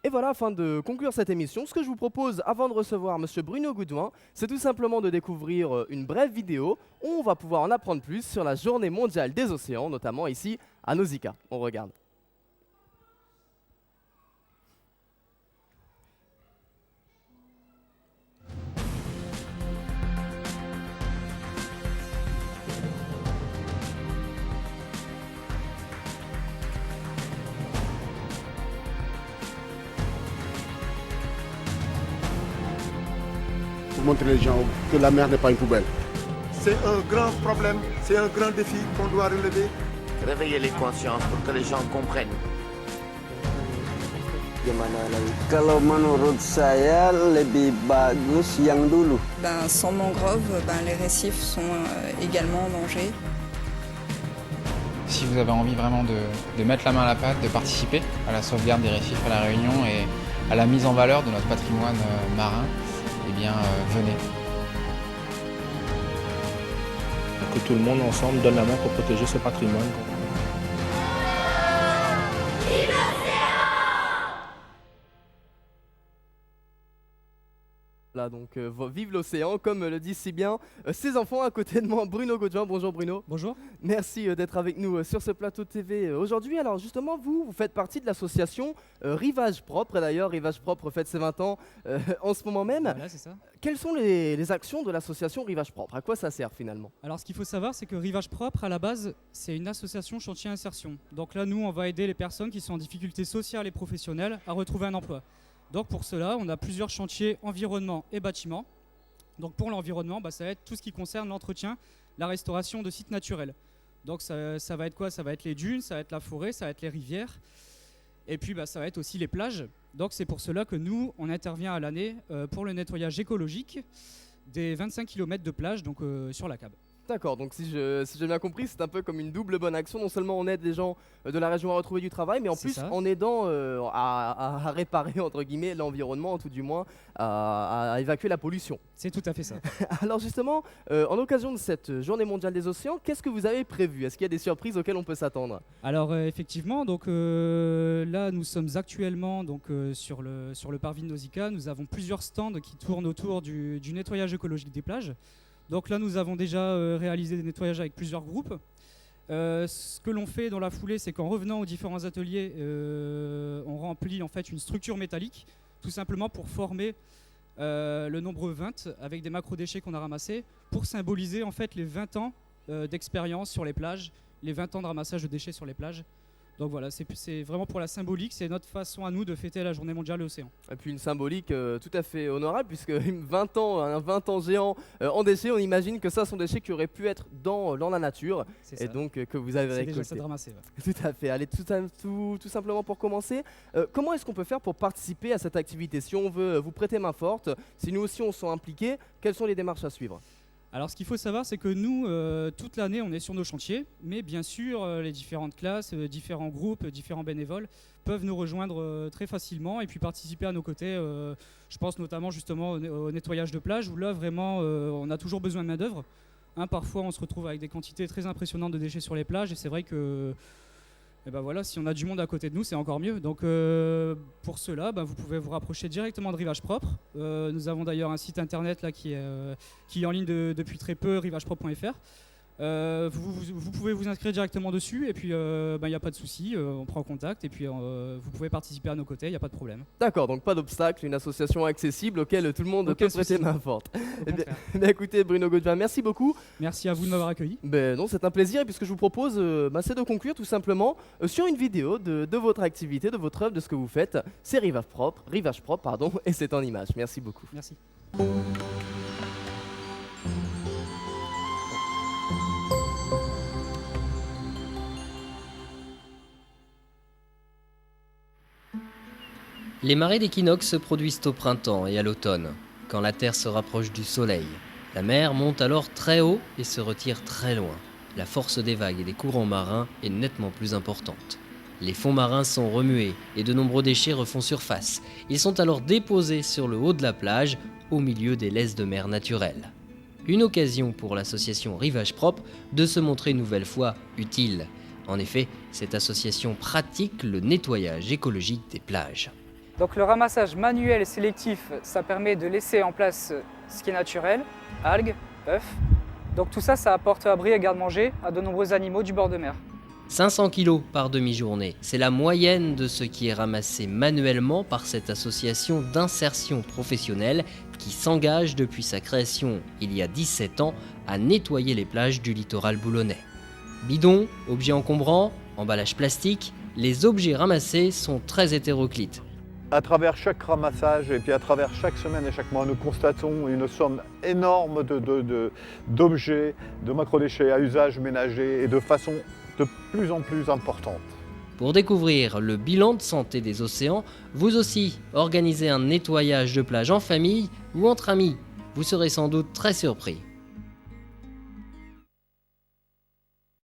Et voilà, afin de conclure cette émission, ce que je vous propose avant de recevoir Monsieur Bruno Goudouin, c'est tout simplement de découvrir une brève vidéo où on va pouvoir en apprendre plus sur la journée mondiale des océans, notamment ici à Nausicaa. On regarde. Pour montrer les gens que la mer n'est pas une poubelle. C'est un grand problème, c'est un grand défi qu'on doit relever. Réveiller les consciences pour que les gens comprennent. Gimana lagi? Kalau menurut saya lebih bagus yang dulu. Sans mangrove, les récifs sont également en danger. Si vous avez envie vraiment de mettre la main à la pâte, de participer à la sauvegarde des récifs à La Réunion et à la mise en valeur de notre patrimoine marin, eh bien venez. Que tout le monde ensemble donne la main pour protéger ce patrimoine. Là, donc, vive l'océan, comme le disent si bien ses enfants à côté de moi, Bruno Goudouin. Bonjour Bruno. Bonjour. Merci d'être avec nous sur ce plateau de TV aujourd'hui. Alors justement, vous faites partie de l'association Rivage Propre. Et d'ailleurs, Rivage Propre fête ses 20 ans en ce moment même. Voilà, c'est ça. Quelles sont les actions de l'association Rivage Propre? À quoi ça sert finalement? Alors ce qu'il faut savoir, c'est que Rivage Propre, à la base, c'est une association chantier insertion. Donc là, nous, on va aider les personnes qui sont en difficulté sociale et professionnelle à retrouver un emploi. Donc pour cela, on a plusieurs chantiers environnement et bâtiment. Donc pour l'environnement, ça va être tout ce qui concerne l'entretien, la restauration de sites naturels. Donc ça va être quoi? Ça va être les dunes, ça va être la forêt, ça va être les rivières. Et puis ça va être aussi les plages. Donc c'est pour cela que nous, on intervient à l'année pour le nettoyage écologique des 25 km de plage donc, sur la CAB. D'accord, donc si j'ai bien compris, c'est un peu comme une double bonne action. Non seulement on aide les gens de la région à retrouver du travail, mais en plus en aidant à réparer entre guillemets l'environnement, tout du moins à évacuer la pollution. C'est tout à fait ça. Alors justement, en occasion de cette journée mondiale des océans, qu'est-ce que vous avez prévu? Est-ce qu'il y a des surprises auxquelles on peut s'attendre? Alors effectivement, donc là nous sommes actuellement donc, sur le parvis de Nausicaa. Nous avons plusieurs stands qui tournent autour du nettoyage écologique des plages. Donc là, nous avons déjà réalisé des nettoyages avec plusieurs groupes. Ce que l'on fait dans la foulée, c'est qu'en revenant aux différents ateliers, on remplit en fait une structure métallique, tout simplement pour former le nombre 20 avec des macro-déchets qu'on a ramassés, pour symboliser en fait les 20 ans d'expérience sur les plages, les 20 ans de ramassage de déchets sur les plages. Donc voilà, c'est vraiment pour la symbolique, c'est notre façon à nous de fêter la journée mondiale de l'océan. Et puis une symbolique tout à fait honorable, puisque 20 ans, un 20 ans géant en déchets, on imagine que ça sont des déchets qui auraient pu être dans la nature, et donc que vous avez récolté. C'est déjà ça de ramasser. Ouais. Tout à fait. Allez, tout simplement pour commencer, comment est-ce qu'on peut faire pour participer à cette activité? Si on veut vous prêter main forte, si nous aussi on se sent impliqués, quelles sont les démarches à suivre? Alors ce qu'il faut savoir, c'est que nous, toute l'année, on est sur nos chantiers, mais bien sûr, les différentes classes, différents groupes, différents bénévoles peuvent nous rejoindre très facilement et puis participer à nos côtés. Je pense notamment justement au nettoyage de plage, où là, vraiment, on a toujours besoin de main-d'œuvre. Parfois, on se retrouve avec des quantités très impressionnantes de déchets sur les plages, et c'est vrai que voilà, si on a du monde à côté de nous, c'est encore mieux. Donc pour cela, vous pouvez vous rapprocher directement de Rivage Propre. Nous avons d'ailleurs un site internet là, qui est en ligne depuis très peu, rivagepropre.fr. Vous pouvez vous inscrire directement dessus et puis il n'y a pas de souci, on prend contact et puis vous pouvez participer à nos côtés, il n'y a pas de problème. D'accord, donc pas d'obstacle, une association accessible auquel tout le monde peut prêter main forte. Écoutez Bruno Goudouin, merci beaucoup. Merci à vous de m'avoir accueilli. Non, c'est un plaisir et puis ce que je vous propose, c'est de conclure tout simplement sur une vidéo de votre activité, de votre œuvre, de ce que vous faites. C'est Rivage Propre, et c'est en image. Merci beaucoup. Merci. Les marées d'équinoxe se produisent au printemps et à l'automne, quand la Terre se rapproche du Soleil. La mer monte alors très haut et se retire très loin. La force des vagues et des courants marins est nettement plus importante. Les fonds marins sont remués et de nombreux déchets refont surface. Ils sont alors déposés sur le haut de la plage, au milieu des laisses de mer naturelles. Une occasion pour l'association Rivage Propre de se montrer une nouvelle fois utile. En effet, cette association pratique le nettoyage écologique des plages. Donc le ramassage manuel et sélectif, ça permet de laisser en place ce qui est naturel, algues, œufs. Donc tout ça, ça apporte abri et garde-manger à de nombreux animaux du bord de mer. 500 kg par demi-journée, c'est la moyenne de ce qui est ramassé manuellement par cette association d'insertion professionnelle qui s'engage depuis sa création il y a 17 ans à nettoyer les plages du littoral boulonnais. Bidons, objets encombrants, emballages plastiques, les objets ramassés sont très hétéroclites. À travers chaque ramassage et puis à travers chaque semaine et chaque mois, nous constatons une somme énorme d'objets, de macrodéchets à usage ménager et de façon de plus en plus importante. Pour découvrir le bilan de santé des océans, vous aussi organisez un nettoyage de plage en famille ou entre amis. Vous serez sans doute très surpris.